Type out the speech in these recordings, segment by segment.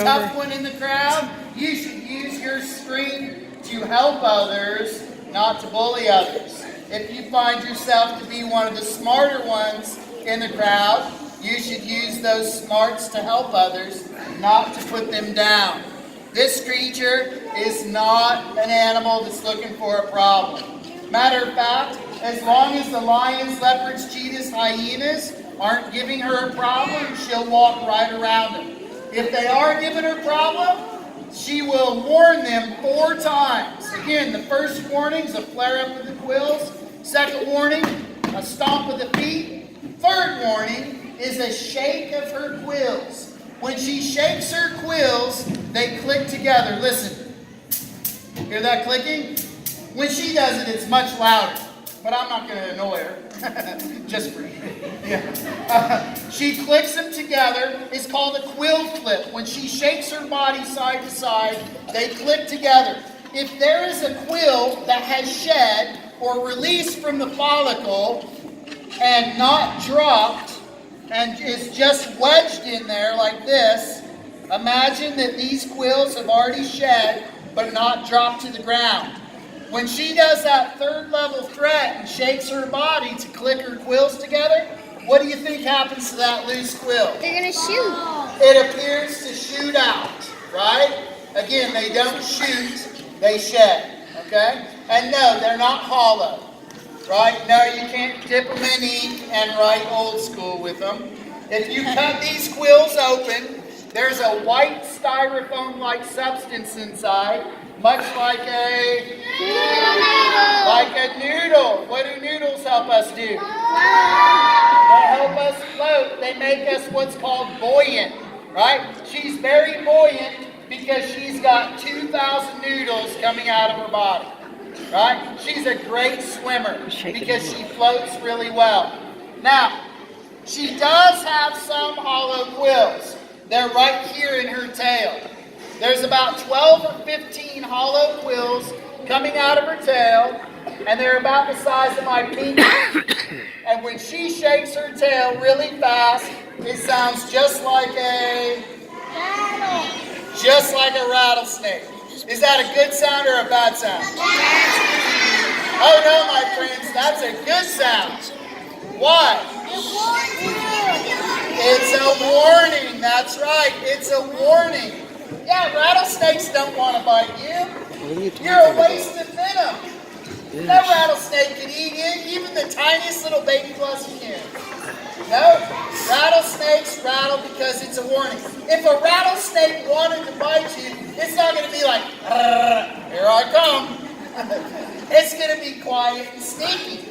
tough one in the crowd, you should use your strength to help others, not to bully others. If you find yourself to be one of the smarter ones in the crowd, you should use those smarts to help others, not to put them down. This creature is not an animal that's looking for a problem. Matter of fact, as long as the lions, leopards, cheetahs, hyenas aren't giving her a problem, she'll walk right around them. If they are giving her a problem, she will warn them 4 times. Again, the first warning is a flare up of the quills. Second warning, a stomp of the feet. Third warning is a shake of her quills. When she shakes her quills, they click together. Listen. Hear that clicking? When she does it, it's much louder. But I'm not going to annoy her. Just for you. Yeah. She clicks them together. It's called a quill flip. When she shakes her body side to side, they click together. If there is a quill that has shed or released from the follicle and not dropped and is just wedged in there like this, imagine that these quills have already shed but not dropped to the ground. When she does that 3rd level threat and shakes her body to click her quills together, what do you think happens to that loose quill? They're going to shoot. It appears to shoot out, right? Again, they don't shoot, they shed, okay? And no, they're not hollow, right? No, you can't dip them in ink and write old school with them. If you cut these quills open, there's a white styrofoam-like substance inside, much like a noodle. What do noodles help us do? They help us float. They make us what's called buoyant, right? She's very buoyant because she's got 2,000 noodles coming out of her body, right? She's a great swimmer because she floats really well. Now, she does have some hollow quills. They're right here in her tail. There's about 12 or 15 hollow quills coming out of her tail, and they're about the size of my pinky. And when she shakes her tail really fast, it sounds just like a rattlesnake. Is that a good sound or a bad sound? Oh no, my friends, that's a good sound. Why? It's a warning. That's right. It's a warning. Yeah, rattlesnakes don't want to bite you. You're a waste of venom. No rattlesnake can eat you, even the tiniest little baby blossom can. No, rattlesnakes rattle because it's a warning. If a rattlesnake wanted to bite you, it's not going to be like, here I come. It's going to be quiet and sneaky.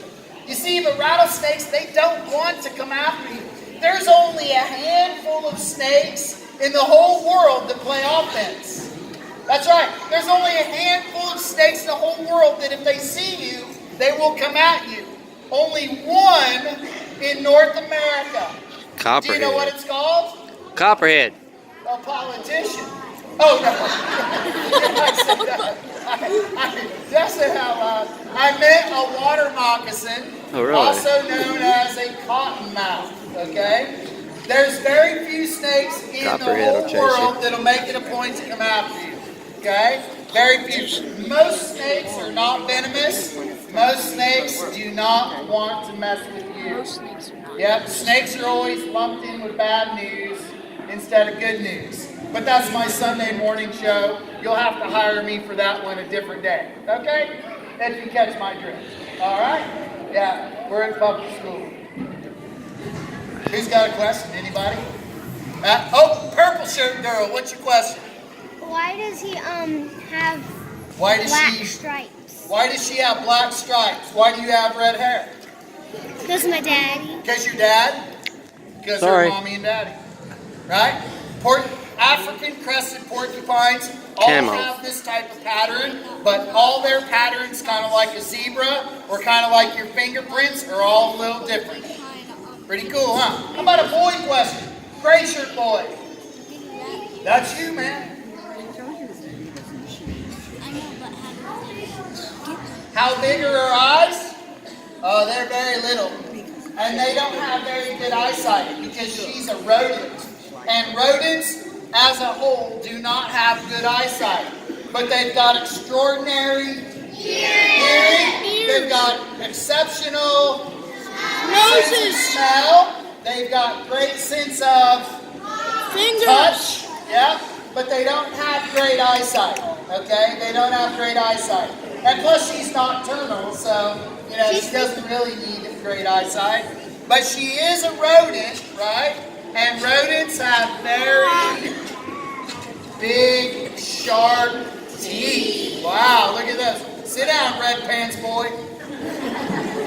You see, the rattlesnakes, they don't want to come after you. There's only a handful of snakes in the whole world that play offense. That's right. There's only a handful of snakes in the whole world that if they see you, they will come at you. Only one in North America. Copperhead. Do you know what it's called? Copperhead. A politician. Oh, no. That's it out loud. I meant a water moccasin, Oh, really? also known as a cottonmouth, okay? There's very few snakes in Copperhead will the chase whole you. world that'll make it a point to come after you, okay? Very few. Most snakes are not venomous. Most snakes do not want to mess with you. Yep, snakes are always lumped in with bad news instead of good news. But that's my Sunday morning show. You'll have to hire me for that one a different day, okay? If you catch my drift. All right? Yeah, we're in public school. Who's got a question? Anybody? Purple shirt girl, what's your question? Why does he have black stripes? Why does she have black stripes? Why do you have red hair? Because my daddy. Because your dad? Because they're mommy and daddy. Right? African crested porcupines all have this type of pattern, but all their patterns, kind of like a zebra or kind of like your fingerprints, are all a little different. Pretty cool, huh? How about a boy question? Gray shirt boy. That's you, man. How big are her eyes? Oh, they're very little. And they don't have very good eyesight because she's a rodent. And rodents as a whole do not have good eyesight, but they've got extraordinary hearing. They've got exceptional sense of smell. They've got great sense of touch. Yeah, but they don't have great eyesight. Okay, they don't have great eyesight. And plus, she's nocturnal, so she doesn't really need great eyesight. But she is a rodent, right? And rodents have very big, sharp teeth. Wow, look at this. Sit down, red pants boy.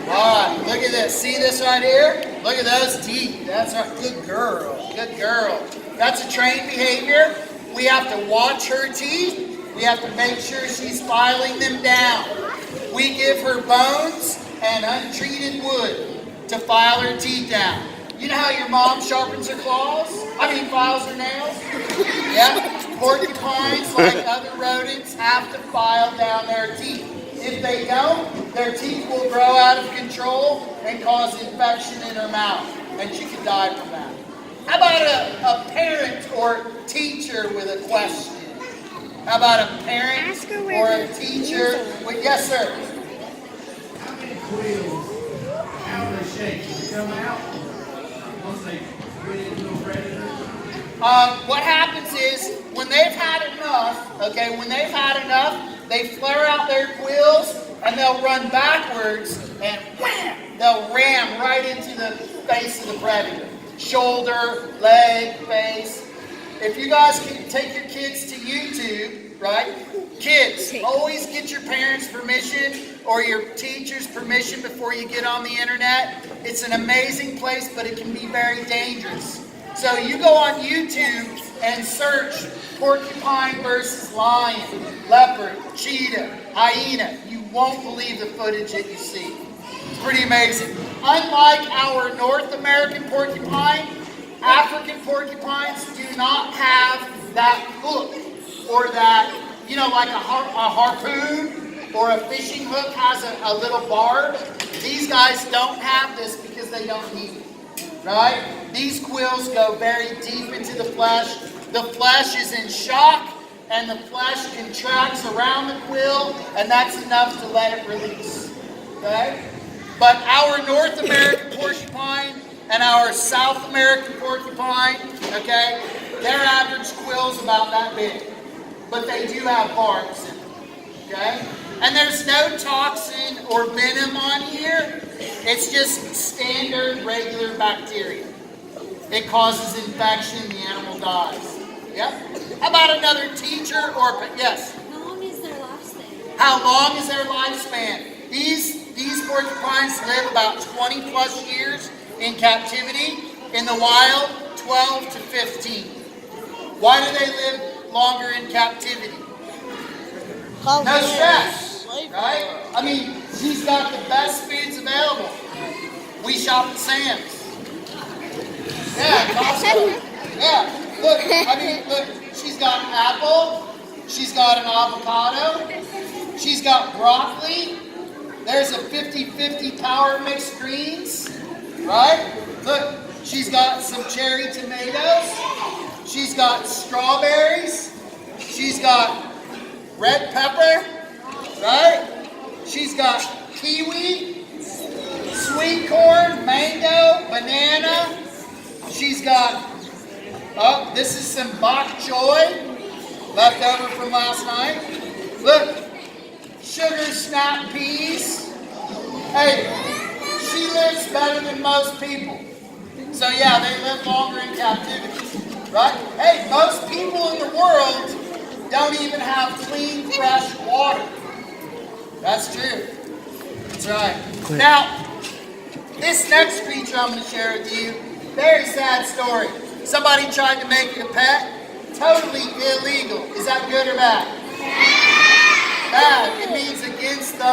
All right, look at this. See this right here? Look at those teeth. That's right. Good girl. Good girl. That's a trained behavior. We have to watch her teeth. We have to make sure she's filing them down. We give her bones and untreated wood to file her teeth down. You know how your mom sharpens her claws? Files her nails? Yeah. Porcupines, like other rodents, have to file down their teeth. If they don't, their teeth will grow out of control and cause infection in her mouth, and she could die from that. How about a parent or teacher with a question? How about a parent or a teacher? Yes, sir. How many quills, how are they shaped? Do they come out once they get into a predator? What happens is when they've had enough, they flare out their quills and they'll run backwards and wham, they'll ram right into the face of the predator. Shoulder, leg, face. If you guys can take your kids to YouTube, right? Kids, always get your parents' permission or your teacher's permission before you get on the internet. It's an amazing place, but it can be very dangerous. So you go on YouTube and search porcupine versus lion, leopard, cheetah, hyena. You won't believe the footage that you see. It's pretty amazing. Unlike our North American porcupine, African porcupines do not have that hook or that, like a harpoon or a fishing hook has a little barb. These guys don't have this because they don't need it, right? These quills go very deep into the flesh. The flesh is in shock and the flesh contracts around the quill, and that's enough to let it release, okay? But our North American porcupine and our South American porcupine, okay, their average quill's about that big. But they do have barbs in them, okay? And there's no toxin or venom on here. It's just standard, regular bacteria. It causes infection, the animal dies. Yep. How about another teacher or, yes? How long is their lifespan? How long is their lifespan? These porcupines live about 20 plus years in captivity. In the wild, 12 to 15. Why do they live longer in captivity? No stress, right? She's got the best foods available. We shop at Sam's. Yeah, Costco. Yeah. Look, she's got an apple, she's got an avocado, she's got broccoli, there's a 50-50 power mixed greens, right? Look, she's got some cherry tomatoes, she's got strawberries, she's got red pepper, right? She's got kiwi, sweet corn, mango, banana, she's got this is some bok choy, left over from last night. Look, sugar snap peas. Hey, she lives better than most people. So yeah, they live longer in captivity, right? Hey, most people in the world don't even have clean, fresh water. That's true. That's right. Now, this next creature I'm going to share with you, very sad story. Somebody tried to make it a pet. Totally illegal. Is that good or bad? Bad. It means against the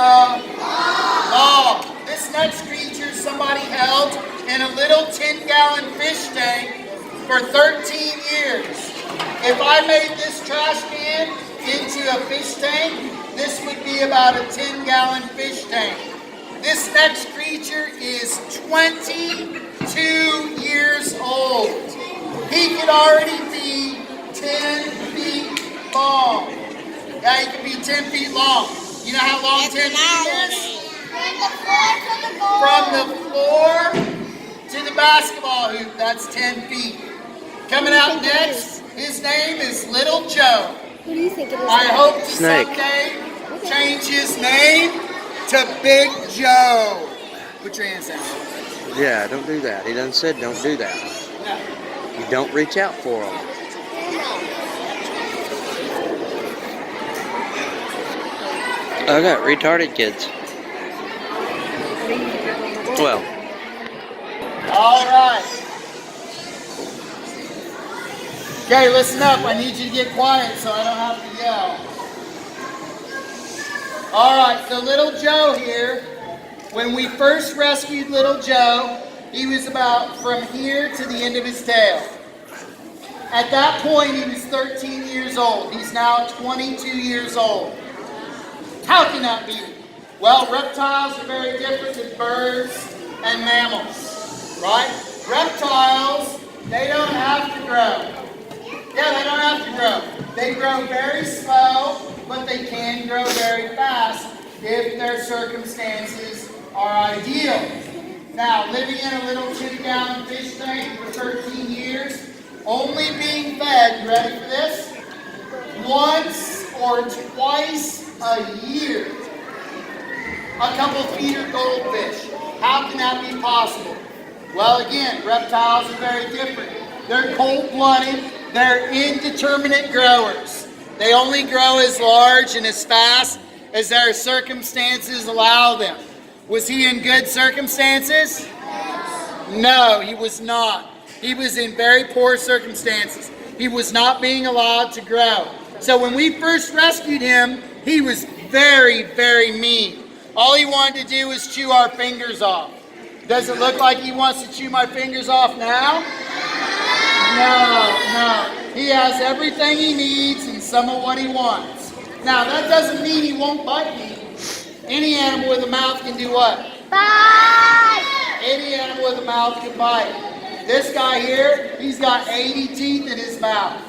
law. This next creature somebody held in a little 10-gallon fish tank for 13 years. If I made this trash can into a fish tank, this would be about a 10-gallon fish tank. This next creature is 22 years old. He could already be 10 feet long. Yeah, he can be 10 feet long. You know how long 10 feet is? From the floor to the basketball hoop, that's 10 feet. Coming out next, his name is Little Joe. What do you think it is? I hope to Snake. someday change his name to Big Joe. Put your hands down. Yeah, don't do that. He done said don't do that. No. You don't reach out for them. I got retarded kids. Well, All right. Okay, listen up. I need you to get quiet so I don't have to yell. All right, so Little Joe here, when we first rescued Little Joe, he was about from here to the end of his tail. At that point, he was 13 years old. He's now 22 years old. How can that be? Well, reptiles are very different than birds and mammals, right? Reptiles, they don't have to grow. Yeah, they don't have to grow. They grow very slow, but they can grow very fast if their circumstances are ideal. Now, living in a little 2-gallon fish tank for 13 years, only being fed, you ready for this? Once or twice a year. A couple feeder goldfish. How can that be possible? Well, again, reptiles are very different. They're cold-blooded. They're indeterminate growers. They only grow as large and as fast as their circumstances allow them. Was he in good circumstances? No, he was not. He was in very poor circumstances. He was not being allowed to grow. So when we first rescued him, he was very, very mean. All he wanted to do was chew our fingers off. Does it look like he wants to chew my fingers off now? No. He has everything he needs and some of what he wants. Now, that doesn't mean he won't bite me. Any animal with a mouth can do what? Bye! Any animal with a mouth can bite. This guy here, he's got 80 teeth in his mouth.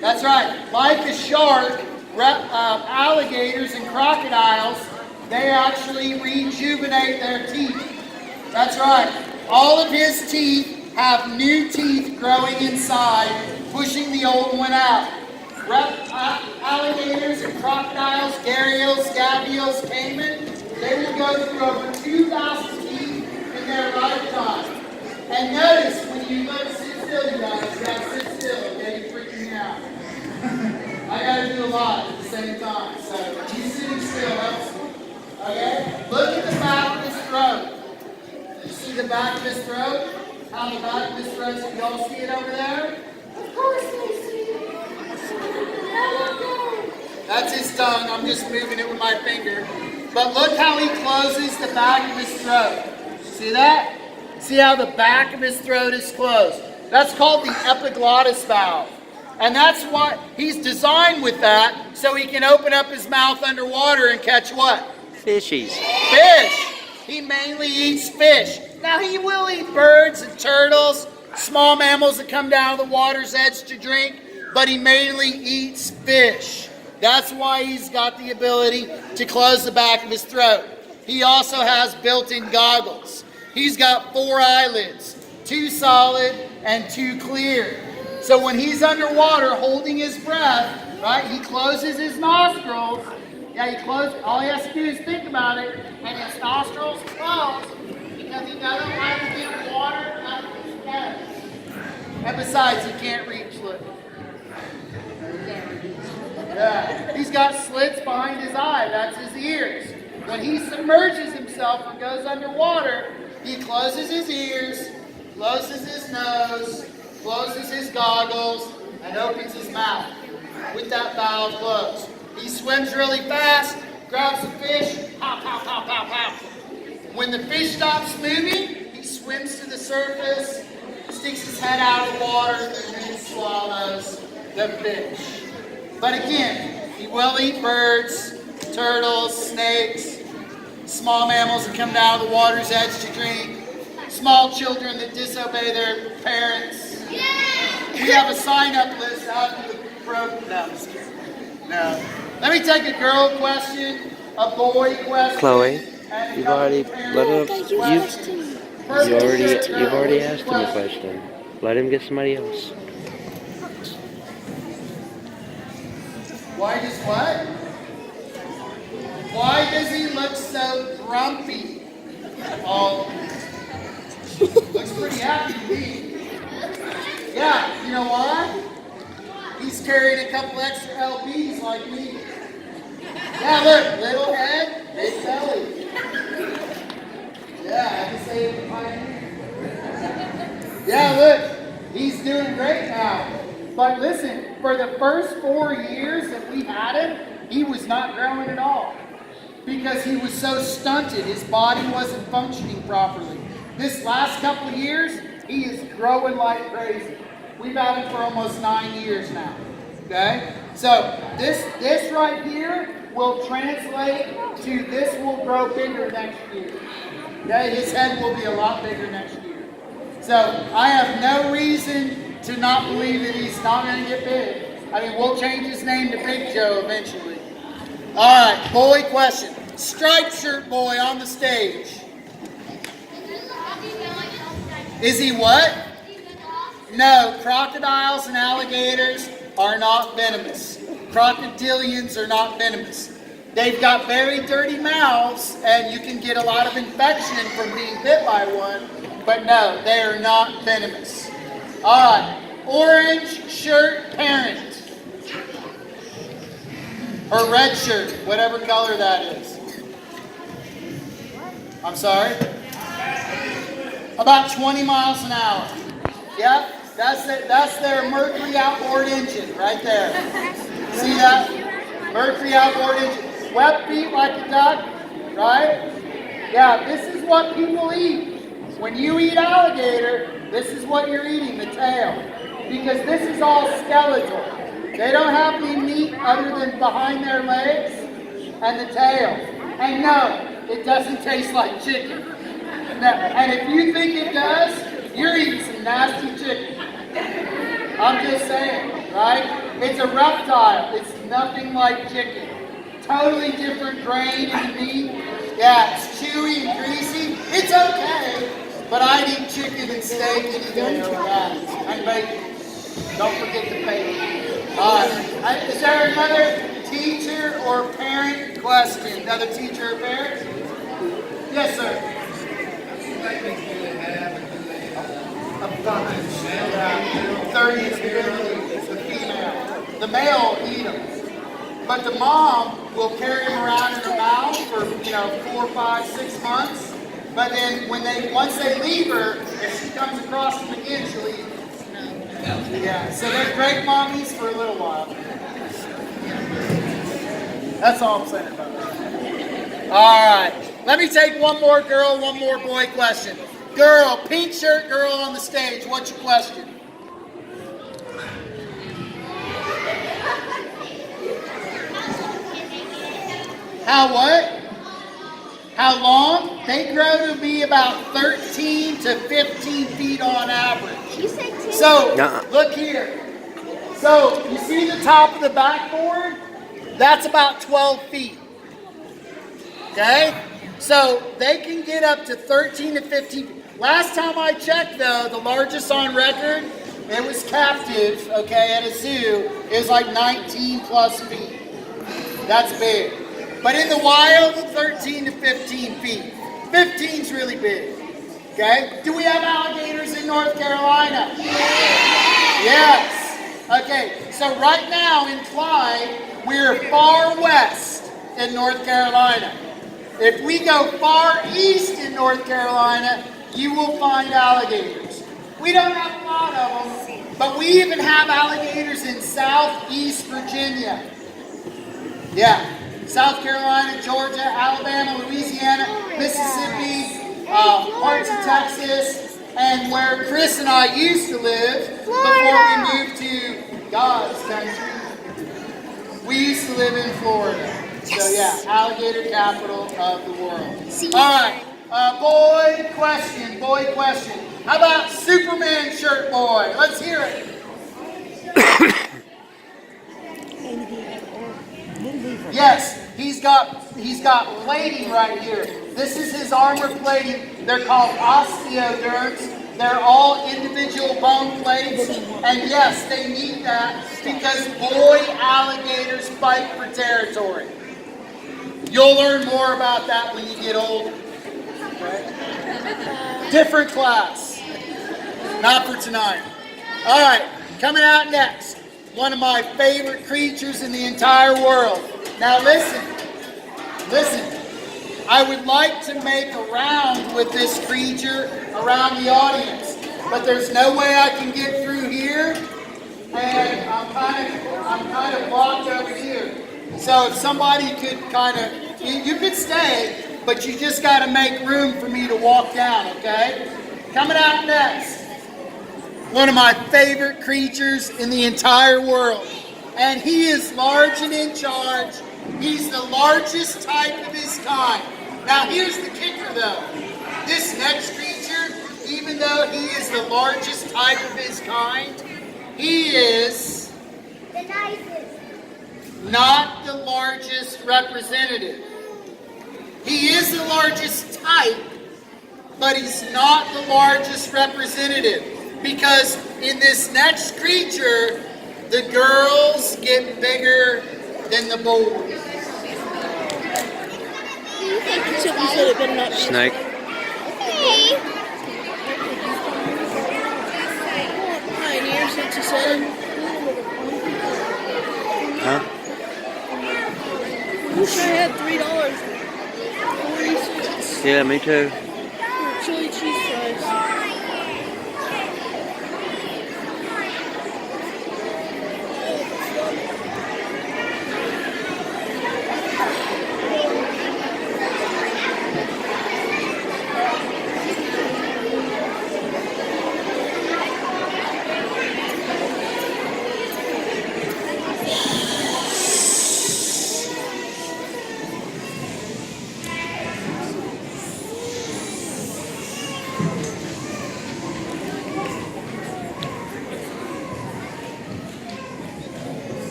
That's right. Like a shark, alligators and crocodiles, they actually rejuvenate their teeth. That's right. All of his teeth have new teeth growing inside, pushing the old one out. Alligators and crocodiles, gharials, gavials, caiman, they will go through over 2,000 teeth in their lifetime. And notice when you look, sit still, you guys. You gotta sit still, okay? You're freaking me out. I gotta do a lot at the same time. So you sitting still helps me. Okay? Look at the back of his throat. You see the back of his throat? How the back of his throat? Do y'all see it over there? Of course they see it. That's his tongue. I'm just moving it with my finger. But look how he closes the back of his throat. See that? See how the back of his throat is closed? That's called the epiglottis valve. And that's what he's designed with that, so he can open up his mouth underwater and catch what? fishies. Fish. He mainly eats fish. Now he will eat birds and turtles, small mammals that come down to the water's edge to drink, but he mainly eats fish. That's why he's got the ability to close the back of his throat. He also has built-in goggles. He's got 4 eyelids, 2 solid and 2 clear. So when he's underwater holding his breath, right, he closes his nostrils. Yeah, he closes. All he has to do is think about it, and his nostrils close because he doesn't want to get water out of his head. And besides, he can't reach. Look. Yeah. He's got slits behind his eye. That's his ears. When he submerges himself or goes underwater, he closes his ears, closes his nose, closes his goggles, and opens his mouth with that valve closed. He swims really fast, grabs the fish, pow, pow, pow, pow, pow. When the fish stops moving, he swims to the surface, sticks his head out of the water, and then swallows the fish. But again, he will eat birds, turtles, snakes, small mammals that come down to the water's edge to drink, small children that disobey their parents. We have a sign-up list out in the broke. No, I'm just kidding. No. Let me take a girl question, a boy question. Chloe, and a you've couple already parent questions. you've already asked him a question. Let him get somebody else. Why does what? Why does he look so grumpy? Oh, looks pretty happy to me. Yeah, you know why? He's carrying a couple extra LBs like me. Yeah, look, little head, big belly. Yeah, I can say it with pioneer. Yeah, look, he's doing great now. But listen, for the first 4 years that we had him, he was not growing at all. Because he was so stunted, his body wasn't functioning properly. This last couple of years, he is growing like crazy. We've had him for almost 9 years now. Okay? So this right here will translate to this will grow bigger next year. Okay? His head will be a lot bigger next year. So I have no reason to not believe that he's not going to get big. I mean, we'll change his name to Big Joe eventually. All right, boy question. Striped shirt boy on the stage. Is he what? No, crocodiles and alligators are not venomous. Crocodilians are not venomous. They've got very dirty mouths, and you can get a lot of infection from being bit by one, but no, they are not venomous. All right, orange shirt parent. Or red shirt, whatever color that is. I'm sorry? About 20 miles an hour. Yep, that's their Mercury outboard engine right there. See that? Mercury outboard engine. Webbed feet like a duck, right? Yeah, this is what people eat. When you eat alligator, this is what you're eating, the tail. Because this is all skeletal. They don't have any meat other than behind their legs and the tail. And no, it doesn't taste like chicken. No. And if you think it does, you're eating some nasty chicken. I'm just saying, right? It's a reptile. It's nothing like chicken. Totally different grain in the meat. Yeah, it's chewy and greasy. It's okay, but I'd eat chicken and steak any day over that. And bacon. Don't forget the bacon. All right. Is there another teacher or parent question? Another teacher or parent? Yes, sir. A bunch. 30 is the female. The male will eat them. But the mom will carry them around in her mouth for 4, 5, 6 months. But then once they leave her, if she comes across them again, she'll eat them. Yeah, so they're great mommies for a little while. That's all I'm saying about that. All right, let me take one more girl, one more boy question. Girl, pink shirt girl on the stage, what's your question? How what? How long? They grow to be about 13 to 15 feet on average. You said 10. So, look here. So, you see the top of the backboard? That's about 12 feet. Okay? So, they can get up to 13 to 15 feet. Last time I checked, though, the largest on record, it was captive, okay, at a zoo, it was like 19 plus feet. That's big. But in the wild, 13 to 15 feet. 15's really big. Okay? Do we have alligators in North Carolina? Yes. Okay, so right now in Clyde, we're far west in North Carolina. If we go far east in North Carolina, you will find alligators. We don't have a lot of them, but we even have alligators in southeast Virginia. Yeah. South Carolina, Georgia, Alabama, Louisiana, Mississippi, parts of Texas, and where Chris and I used to live before we moved to God's country. We used to live in Florida. So yeah, alligator capital of the world. All right, boy question. How about Superman shirt boy? Let's hear it. Yes, he's got plating right here. This is his armor plating. They're called osteoderms. They're all individual bone plates. And yes, they need that because boy alligators fight for territory. You'll learn more about that when you get older. Okay? Different class. Not for tonight. All right, coming out next. One of my favorite creatures in the entire world. Now listen. I would like to make a round with this creature around the audience, but there's no way I can get through here, and I'm kind of blocked over here. So if somebody could you could stay, but you just got to make room for me to walk down, okay? Coming out next, one of my favorite creatures in the entire world, and he is large and in charge. He's the largest type of his kind. Now here's the kicker though. This next creature, even though he is the largest type of his kind, he is The nicest. not the largest representative. He is the largest type, but he's not the largest representative. Because in this next creature, the girls get bigger than the boys. Snake. Hey. Pioneer, since you said. Huh? I wish I had $3.40 Yeah, me too. for chili cheese fries.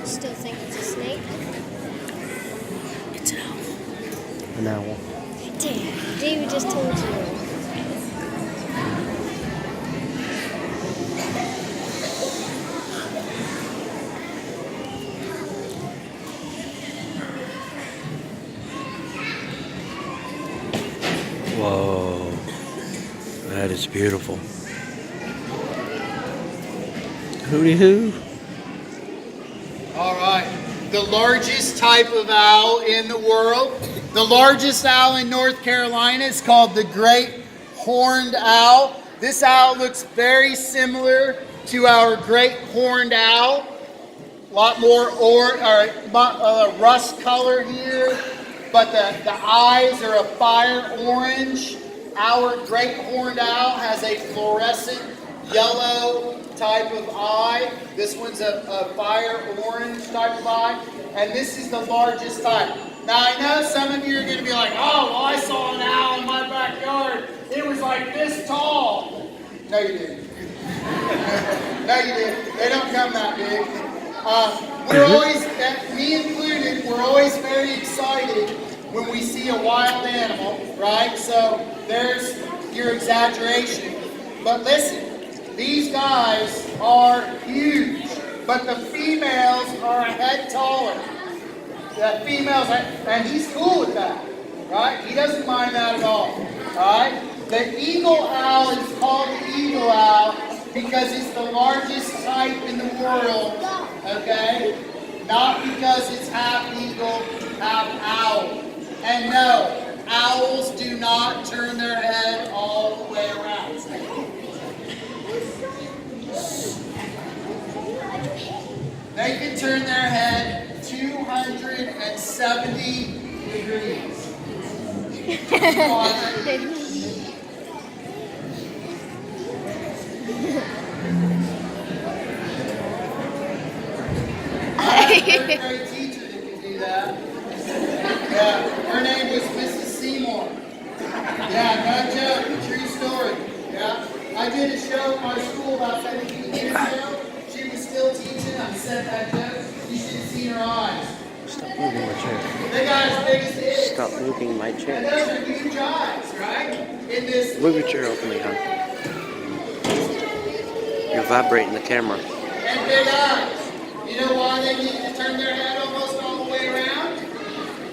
Still think it's a snake? It's an owl. An owl. Damn, David just told you. Whoa. That is beautiful. Hooty hoo. All right, the largest type of owl in the world. The largest owl in North Carolina is called the great horned owl. This owl looks very similar to our great horned owl. A lot more rust color here, but the eyes are a fire orange. Our great horned owl has a fluorescent yellow type of eye. This one's a fire orange type of eye, and this is the largest type. Now I know some of you are going to be like, oh, well, I saw an owl in my backyard. It was like this tall. No, you didn't. No, you didn't. They don't come that big. We're always, me included, we're always very excited when we see a wild animal, right? So there's your exaggeration. But listen, these guys are huge, but the females are a head taller. The females, and he's cool with that, right? He doesn't mind that at all, right? The eagle owl is called the eagle owl because it's the largest type in the world, okay? Not because it's half eagle, half owl. And no, owls do not turn their head all the way around. They can turn their head 270 degrees. I had a third grade teacher that could do that. Yeah, her name was Mrs. Seymour. Yeah, no joke, true story. Yeah, I did a show at my school about 17 years ago. She was still teaching. I said that joke. You should have seen her eyes. about as big as this. Stop moving my And chair. those are huge eyes, right? In this. Move your chair over me, hon. You're vibrating the camera. And big eyes. You know why they need to turn their head almost all the way around?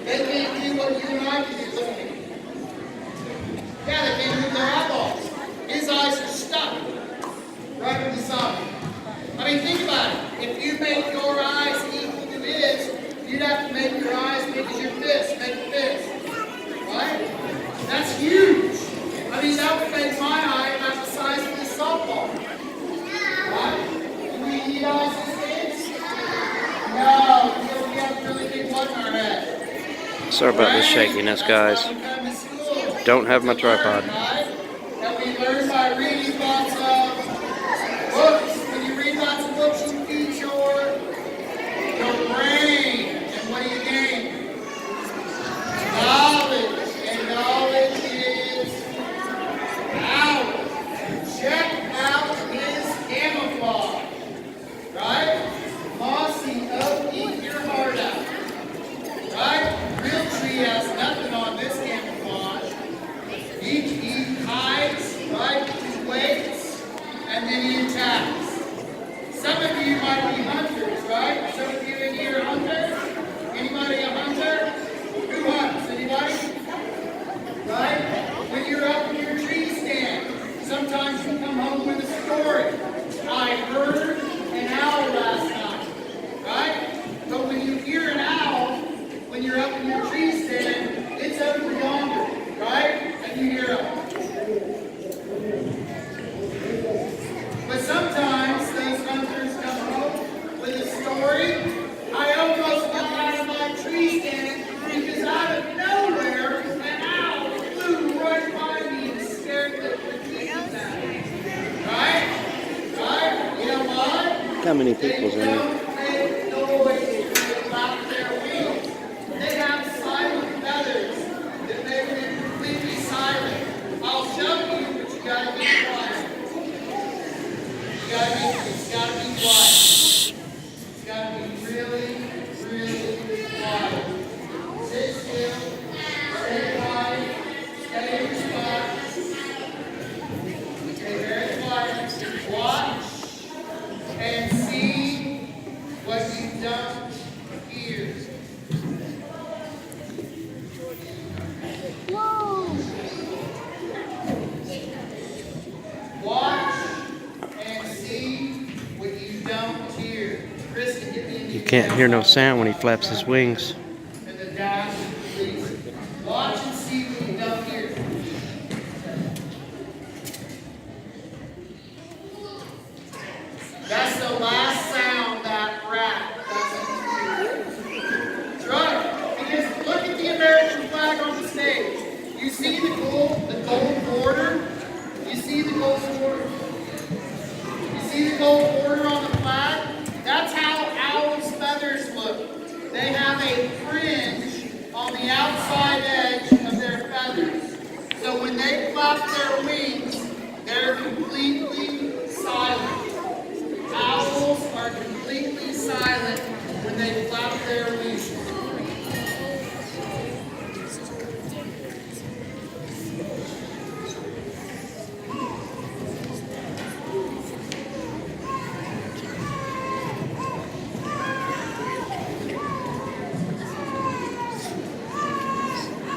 They can't do what you and I can do. Look at me. Yeah, they can't move their eyeballs. His eyes are stuck right in the side. I mean, think about it. If you make your eyes equal to his, you'd have to make your eyes big as your fist. Make a fist. Right? That's huge. I mean, that would make my eye about the size of this softball. Right? Do we need eyes this big? No, because we have a really big one in our head. Sorry about this shakiness, guys. Don't have my tripod. That we learn by reading lots of books. When you read lots of books, you feed your brain. And what do you gain? Knowledge. And knowledge is power. Check out his camouflage. Right? Mossy oak, eat your heart out. Right? Real tree has nothing on this camouflage. He hides, right? He waits, and then he attacks. Some of you might be hunters, right? Some of you in here are hunters. Anybody a hunter? Who hunts? Anybody? Right? When you're up in your tree stand, sometimes you come home with a story. I heard an owl last night. Right? But when you hear an owl, when you're up in your tree stand, it's over yonder, right? And you hear them. But sometimes those hunters come home with a story. I almost got out of my tree stand because out of nowhere, an owl flew right by me and scared the bejesus out of me. Right? Right? You know why? How many people's in They here? don't make noise when they flap their wings. They have silent feathers that make them completely silent. I'll show you, but you gotta be quiet. It's gotta be quiet. It's gotta be really, really quiet. Sit still, stay quiet, stay in your spot. Stay very quiet. Watch and see what you don't hear. Watch and see what you don't hear. Kristen, get me in You can't hear no sound when he flaps his wings. and the dash, please. Watch and see what you don't hear. That's the last sound that rat doesn't hear. That's right. Because look at the American flag on the stage. You see the gold border? You see the gold border? You see the gold border on the flag? That's how owls' feathers look. They have a fringe on the outside edge of their feathers. So when they flap their wings, they're completely silent. Owls are completely silent when they flap their wings.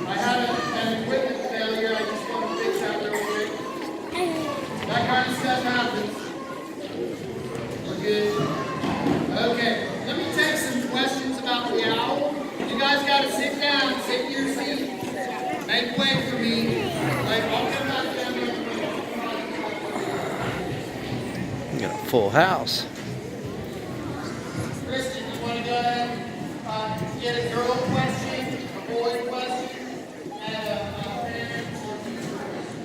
I had an equipment failure. I just want to fix that real quick. That kind of stuff happens. We're good. Okay, let me take some questions about the owl. You guys got to sit down, sit in your seat. Make way for me. Like, I'll come back down here. You got a full house. Kristen, you want to go ahead and get a girl question, a boy question, and a parent or teacher question?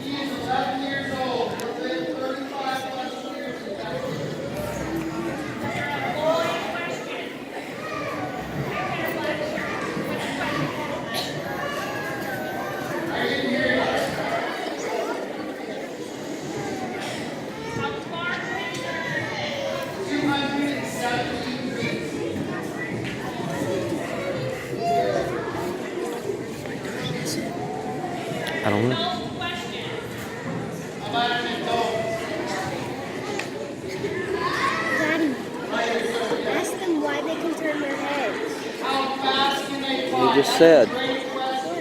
He is 11 years old. We're living 35 plus years in that I didn't hear you. 200 don't know. How about an adult? Daddy, ask them why they can turn their heads. How fast can they fly? You just That's said. a great question.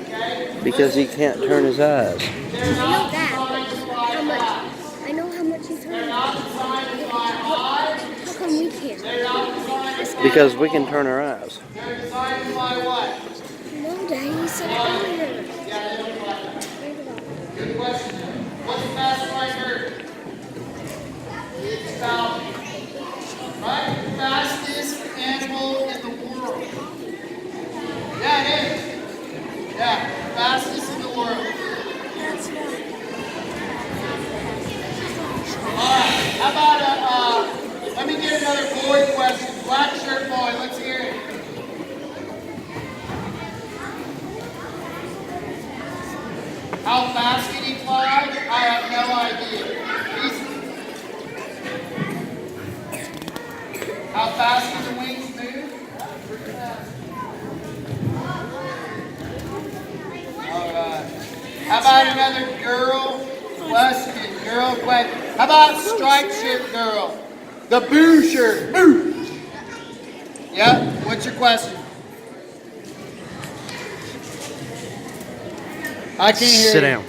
Okay. Because he can't turn his eyes. They're I know not that. designed to fly How much? fast. I know how much you They're turn. not designed to fly high. How come we can't? They're not designed to fly Because we low. can turn our eyes. They're designed to fly what? No, Daddy, you said it earlier. Yeah, they don't fly fast. Think about it. Good question. What's the fastest flying bird? It's falcon. Right? Fastest animal in the world. Yeah, it is. Yeah, fastest in the world. That's right. Alright, how about let me get another boy question. Black shirt boy, let's hear it. How fast can he fly? I have no idea. How fast can the wings move? Pretty fast. Alright. How about another girl question? Girl question. How about striped shirt girl? The boo shirt. Boo! Yep. What's your question? I can't hear Sit you. down.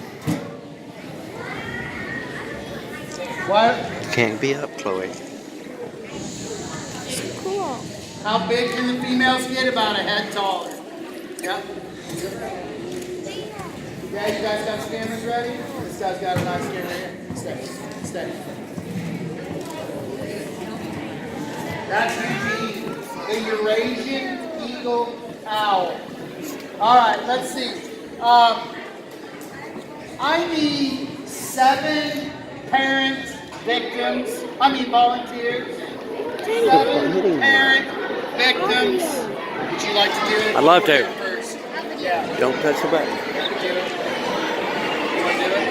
What? Can't be up, Chloe. Cool. How big can the females get? About a head taller. Yep. Yeah, you guys got cameras ready? This guy's got a nice camera here. Steady. Steady. That's Eugene, the Eurasian eagle owl. All right, let's see. I need 7 volunteers. 7 parent victims. Would you like to do it? I'd love to. First. Yeah. Don't touch the button. You want to do it?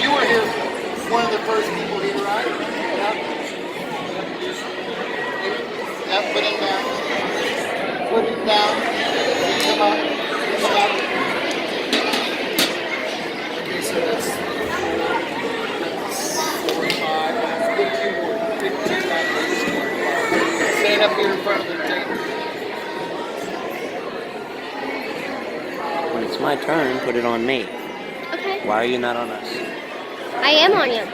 You were here, one of the first people here, right? Yeah. Yep, put it down. Put it down. Come on. Come on. Okay, so that's 45. Pick 2 more. Pick 2 times. Stand up here in front of the table. When it's my turn, put it on me. Okay. Why are you not on us? I am on you.